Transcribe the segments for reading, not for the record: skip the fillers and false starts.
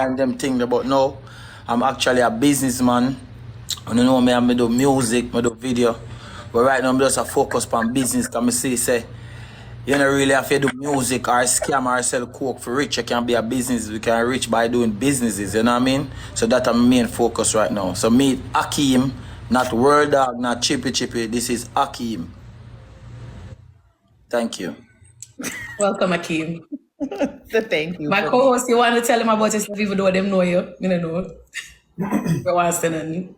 and them things, but no, I'm actually a businessman. And you know me, I do music, I do video. But right now I'm just a focus on business because I see say you don't really have to do music or scam or sell coke for rich. You can be a business. You can rich by doing businesses, you know what I mean? So that's my main focus right now. So meet Akeem, not World Dog, not Chippy Chippy. This is Akeem. Thank you. Welcome, Akeem. So thank you. My co-host, you want to tell them about yourself even though them know you? You know. You want to say nothing?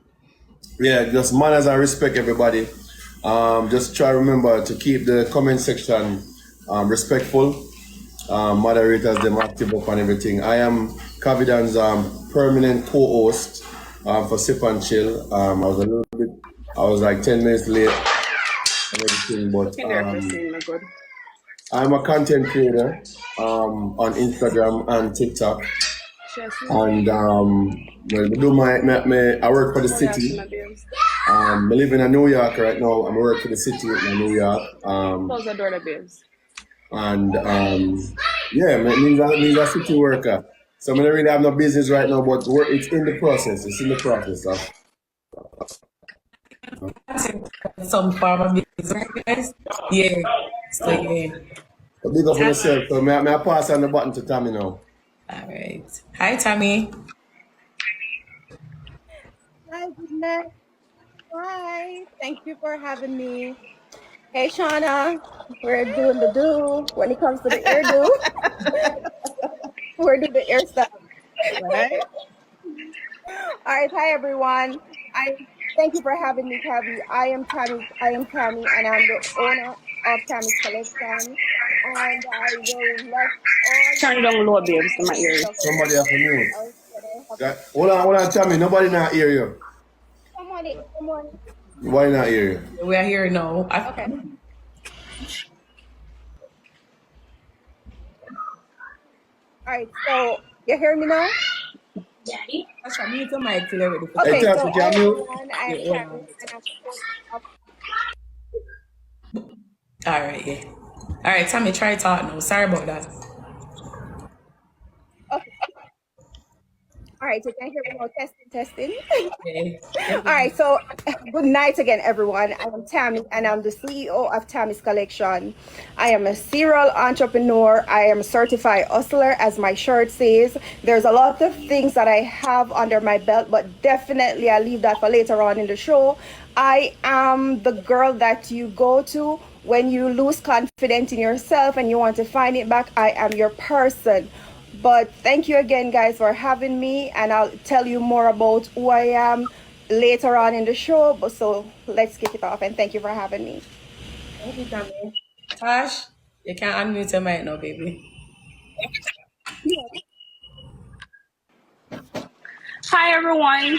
Yeah, just manners and respect, everybody. Just try to remember to keep the comment section respectful. Moderators, them active up and everything. I am Caviidon's permanent co-host for Sip and Chill. I was like 10 minutes late and everything, but I'm a content creator on Instagram and TikTok. And I work for the city. I live in New York right now. I'm working for the city in New York. Close the door, the babes. And yeah, means a city worker. So I don't really have no business right now, but it's in the process. It's in the process of. Some farmer business, right, guys? Yeah. So yeah. So big up for yourself. So I pass on the button to Tammy now. All right. Hi, Tammy. Hi, goodness. Hi. Thank you for having me. Hey, Shauna. We're doing the do when it comes to the air do. We're doing the air stuff. Right? All right. Hi, everyone. Thank you for having me, Cavi. I am Tammy, and I'm the owner of Tammy's Collection. And I will let all Turn it on low, babes, in my ears. Somebody have a mute. Hold on, Tammy. Nobody not hear you. Somebody. Nobody not hear you. We are here now. Okay. All right. So you hear me now? Daddy? I mute the mic till everybody. Okay. Hey, So can you? everyone, I am Tammy, and I'm All right, yeah. All right, Tammy, try talk now. Sorry about that. okay. All right, so thank you everyone. Testing. Okay. All right, so good night again, everyone. I am Tammy, and I'm the CEO of Tammy's Collection. I am a serial entrepreneur. I am a certified hustler, as my shirt says. There's a lot of things that I have under my belt, but definitely I'll leave that for later on in the show. I am the girl that you go to when you lose confidence in yourself and you want to find it back. I am your person. But thank you again, guys, for having me, and I'll tell you more about who I am later on in the show. But so let's kick it off, and thank you for having me. Thank you, Tammy. Tash, you can't unmute your mic now, baby. Hi, everyone.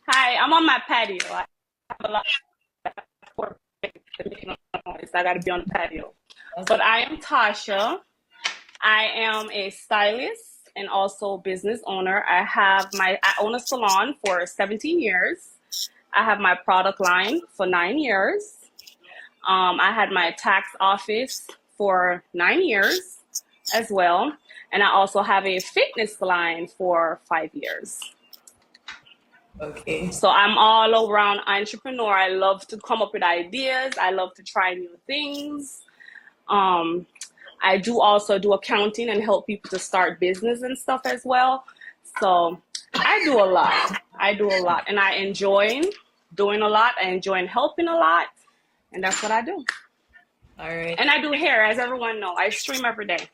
Hi, I'm on my patio. I have a lot of noise. I got to be on the patio. But I am Tasha. I am a stylist and also business owner. I own a salon for 17 years. I have my product line for 9 years. I had my tax office for 9 years as well. And I also have a fitness line for 5 years. Okay. So I'm all around entrepreneur. I love to come up with ideas. I love to try new things. I do also do accounting and help people to start business and stuff as well. So I do a lot. And I enjoy doing a lot. I enjoy helping a lot. And that's what I do. All right. And I do hair, as everyone knows. I stream every day.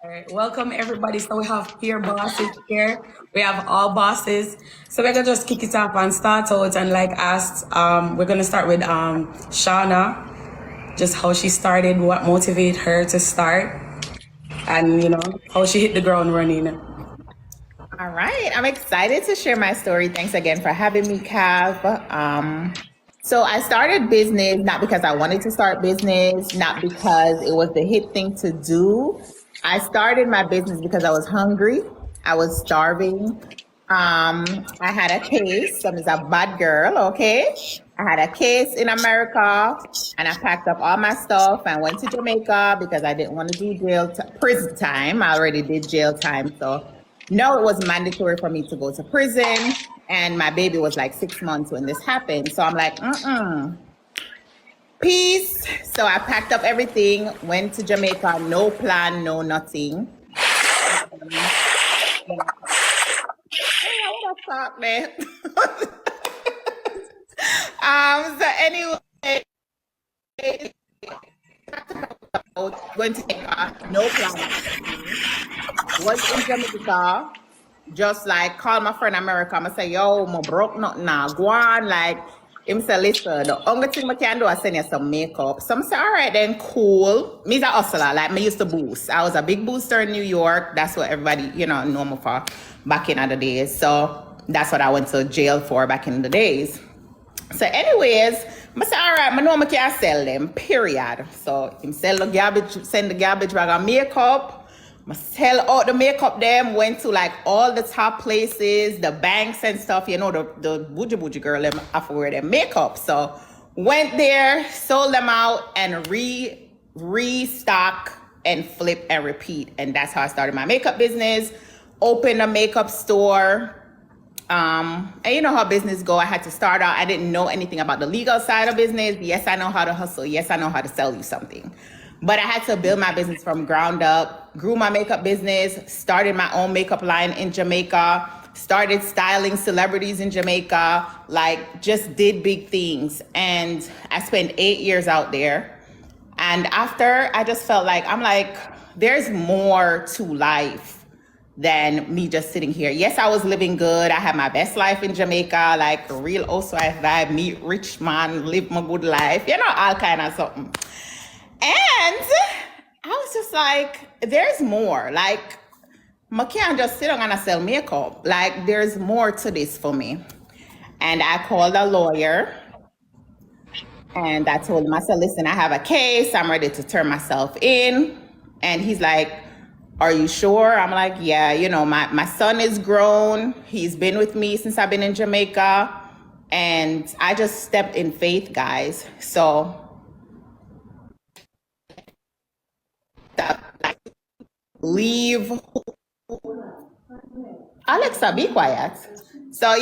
All right. Welcome, everybody. So we have peer bosses here. We have all bosses. So we're going to just kick it up and start out and ask. We're going to start with Shauna. Just how she started, what motivated her to start, and how she hit the ground running. All right, I'm excited to share my story. Thanks again for having me, Cav. So I started business not because I wanted to start business, not because it was the hip thing to do. I started my business because I was hungry. I was starving. I had a case. I was a bad girl, okay? I had a case in America, and I packed up all my stuff and went to Jamaica because I didn't want to do prison time. I already did jail time, so no, it was mandatory for me to go to prison. And my baby was like 6 months when this happened, so I'm like, peace. So I packed up everything, went to Jamaica, no plan, no nothing. What the fuck, man? So anyway, went to Jamaica, no plan. Was in Jamaica, just like call my friend America. I'm say, yo, my broke nothing now. Go on, like, him say, listen, the only thing I can do is send you some makeup. So I'm say, all right then, cool. Me's a hustler, like me used to boost. I was a big booster in New York. That's what everybody, know me for back in the days. So that's what I went to jail for back in the days. So anyways, I say, all right, I know I can sell them, period. So him sell the garbage, send the garbage bag of makeup. I sell out the makeup them, went to like all the top places, the banks and stuff, the bougie girl them have to wear their makeup. So went there, sold them out, and restock and flip and repeat. And that's how I started my makeup business, opened a makeup store. And you know how business go. I had to start out. I didn't know anything about the legal side of business. Yes, I know how to hustle. Yes, I know how to sell you something. But I had to build my business from ground up, grew my makeup business, started my own makeup line in Jamaica, started styling celebrities in Jamaica, like just did big things. And I spent 8 years out there. And after, I just felt like, there's more to life than me just sitting here. Yes, I was living good. I had my best life in Jamaica, like a real housewife vibe, meet rich man, live my good life, all kind of something. And I was just like, there's more. Like, I can't just sit down and sell makeup. Like, there's more to this for me. And I called a lawyer and I told him, I said, listen, I have a case. I'm ready to turn myself in. And he's like, are you sure? I'm like, yeah, my son is grown. He's been with me since I've been in Jamaica. And I just stepped in faith, guys. So leave. Alexa, be quiet. So,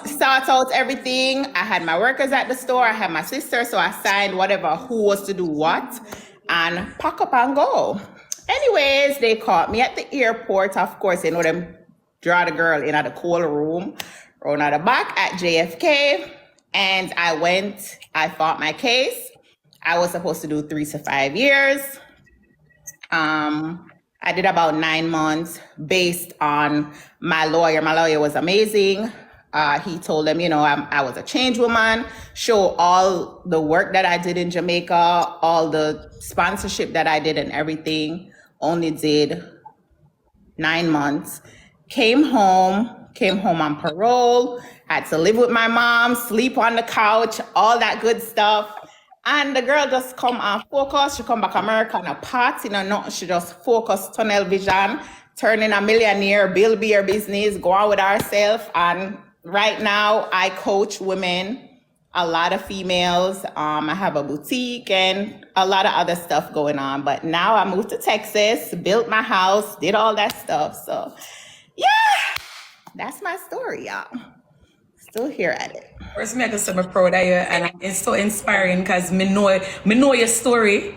start out everything. I had my workers at the store. I had my sister. So I signed whatever, who was to do what, and pack up and go. Anyways, they caught me at the airport. Of course, them draw the girl in at the cold room, run out the back at JFK. And I fought my case. I was supposed to do 3 to 5 years. I did about 9 months based on my lawyer. My lawyer was amazing. He told them, I was a change woman, show all the work that I did in Jamaica, all the sponsorship that I did and everything. Only did 9 months. Came home on parole, had to live with my mom, sleep on the couch, all that good stuff. And the girl just come and focus. She come back America on a party, nothing. She just focus, tunnel vision, turning a millionaire, build her business, go on with herself. And right now, I coach women, a lot of females. I have a boutique and a lot of other stuff going on. But now I moved to Texas, built my house, did all that stuff. So, yeah, that's my story, y'all. Still here at it. First, I just so proud of you, and it's so inspiring because me know your story,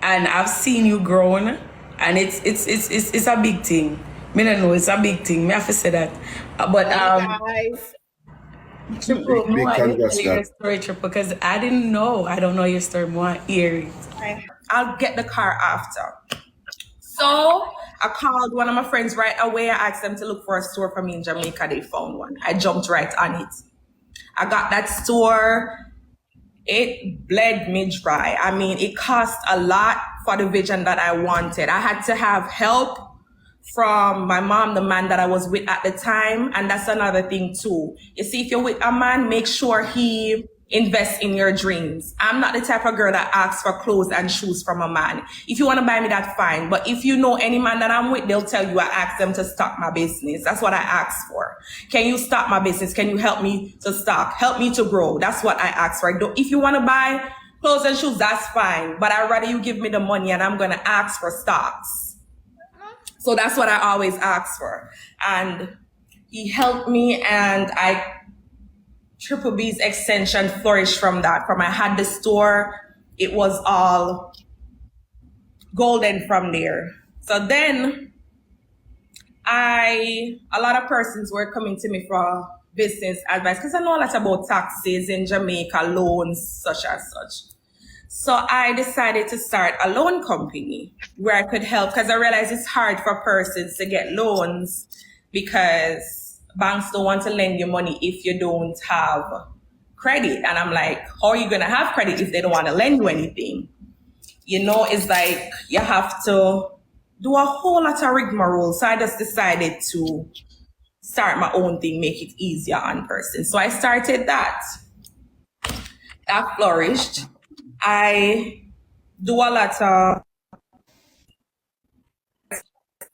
and I've seen you grown, and it's a big thing. Me don't know, it's a big thing. Me have to say that. But guys. Triple, big I didn't tell you your story, Triple, because I don't know your story. More hear it. I'll get the car after. So I called one of my friends right away. I asked them to look for a store for me in Jamaica. They found one. I jumped right on it. I got that store. It bled me dry. I mean, it cost a lot for the vision that I wanted. I had to have help from my mom, the man that I was with at the time. And that's another thing too. You see, if you're with a man, make sure he invest in your dreams. I'm not the type of girl that asks for clothes and shoes from a man. If you want to buy me that, fine. But if you know any man that I'm with, they'll tell you I asked them to stock my business. That's what I asked for. Can you start my business? Can you help me to stock? Help me to grow. That's what I ask for. If you want to buy clothes and shoes, that's fine. But I'd rather you give me the money and I'm going to ask for stocks. So that's what I always ask for. And he helped me, and Triple B's extension flourished from that. From I had the store, it was all golden from there. So then a lot of persons were coming to me for business advice because I know a lot about taxes in Jamaica, loans, such as such. So I decided to start a loan company where I could help, because I realized it's hard for persons to get loans because banks don't want to lend you money if you don't have credit. And I'm like, how are you going to have credit if they don't want to lend you anything? You know, it's like you have to do a whole lot of rigmarole. So I just decided to start my own thing, make it easier on persons. So I started that. That flourished. I do a lot of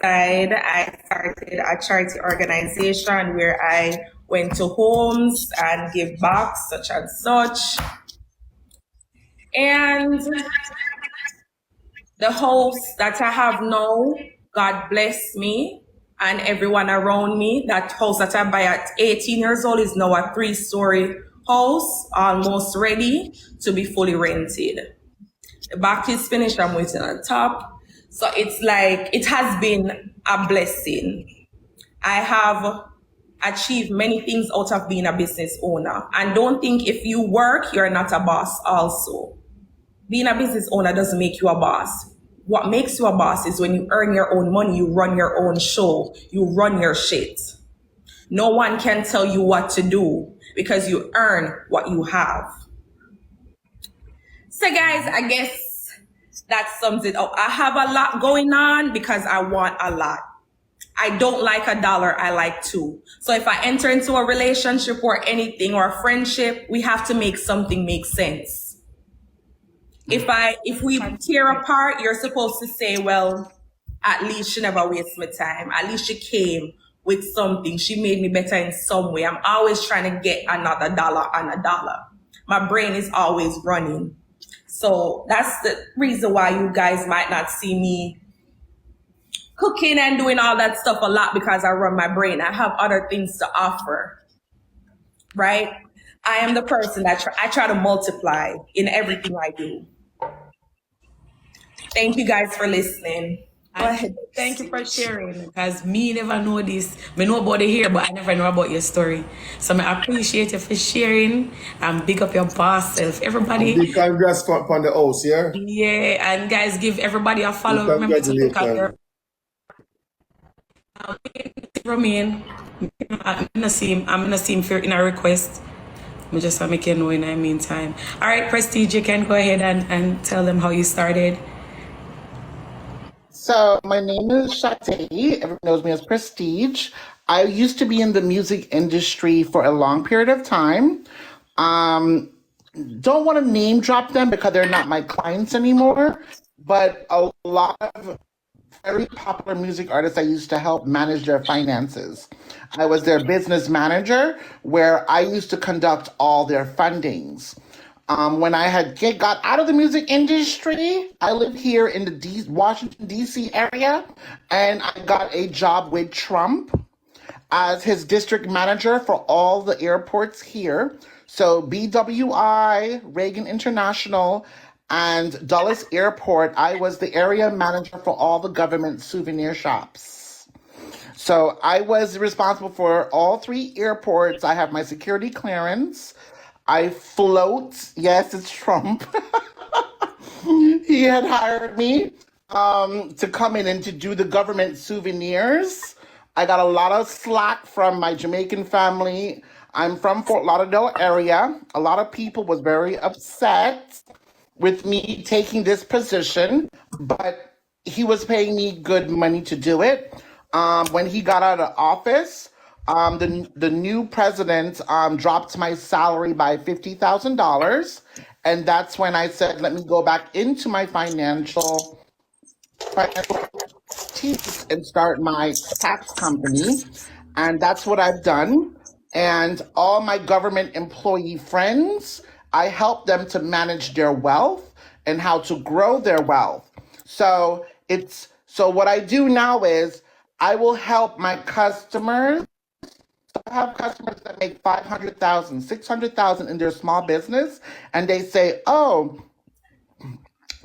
side. I started a charity organization where I went to homes and give back, such and such. And the house that I have now, God bless me and everyone around me. That house that I buy at 18 years old is now a 3-story house, almost ready to be fully rented. The back is finished, I'm waiting on top. So it's like, it has been a blessing. I have achieved many things out of being a business owner. And don't think if you work, you're not a boss also. Being a business owner doesn't make you a boss. What makes you a boss is when you earn your own money, you run your own show, you run your shit. No one can tell you what to do because you earn what you have. So guys, I guess that sums it up. I have a lot going on because I want a lot. I don't like $1, I like 2. So if I enter into a relationship or anything or a friendship, we have to make something make sense. If we tear apart, you're supposed to say, well, at least she never wasted my time. At least she came with something. She made me better in some way. I'm always trying to get another dollar on a dollar. My brain is always running. So that's the reason why you guys might not see me cooking and doing all that stuff a lot, because I run my brain. I have other things to offer, right? I am the person that I try to multiply in everything I do. Thank you guys for listening. Go ahead. Thank you for sharing, because me never know this. Me know about it here, but I never know about your story. So I appreciate you for sharing and big up your boss self. Everybody. Big congrats on the house, yeah? Yeah, and guys, give everybody a follow. Remember to look at your Romain. I'm gonna see him for in a request. I just make you know in the meantime. All right, Prestige, you can go ahead and tell them how you started. So my name is Sade. Everyone knows me as Prestige. I used to be in the music industry for a long period of time. Don't want to name drop them because they're not my clients anymore, but a lot of very popular music artists I used to help manage their finances. I was their business manager, where I used to conduct all their fundings. When I had got out of the music industry, I live here in the Washington, D.C. area, and I got a job with Trump as his district manager for all the airports here. So BWI, Reagan International, and Dulles Airport, I was the area manager for all the government souvenir shops. So I was responsible for all 3 airports. I have my security clearance. I float. Yes, it's Trump. He had hired me to come in and to do the government souvenirs. I got a lot of slack from my Jamaican family. I'm from Fort Lauderdale area. A lot of people was very upset with me taking this position, but he was paying me good money to do it. When he got out of office, the new president dropped my salary by $50,000, and that's when I said, let me go back into my financial expertise and start my tax company. And that's what I've done. And all my government employee friends, I help them to manage their wealth and how to grow their wealth. So what I do now is I will help my customers. I have customers that make 500,000, 600,000 in their small business, and they say, oh,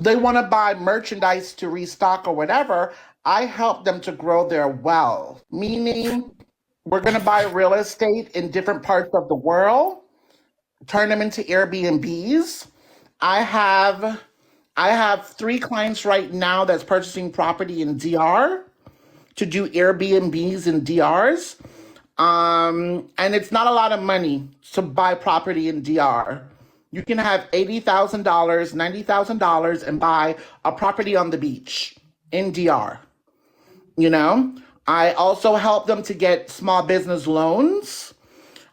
they want to buy merchandise to restock or whatever. I help them to grow their wealth, meaning we're going to buy real estate in different parts of the world, turn them into Airbnbs. I have 3 clients right now that's purchasing property in DR to do Airbnbs in DRs. And it's not a lot of money to buy property in DR. You can have $80,000, $90,000 and buy a property on the beach in DR. You know, I also help them to get small business loans.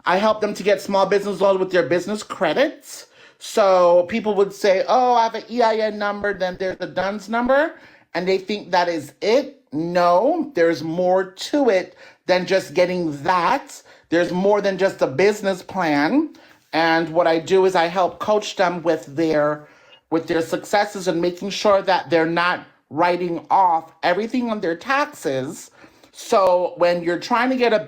I help them to get small business loans with their business credits. So people would say, oh, I have an EIN number, then there's a DUNS number, and they think that is it. No, there's more to it than just getting that. There's more than just a business plan. And what I do is I help coach them with their successes and making sure that they're not writing off everything on their taxes. So when you're trying to get a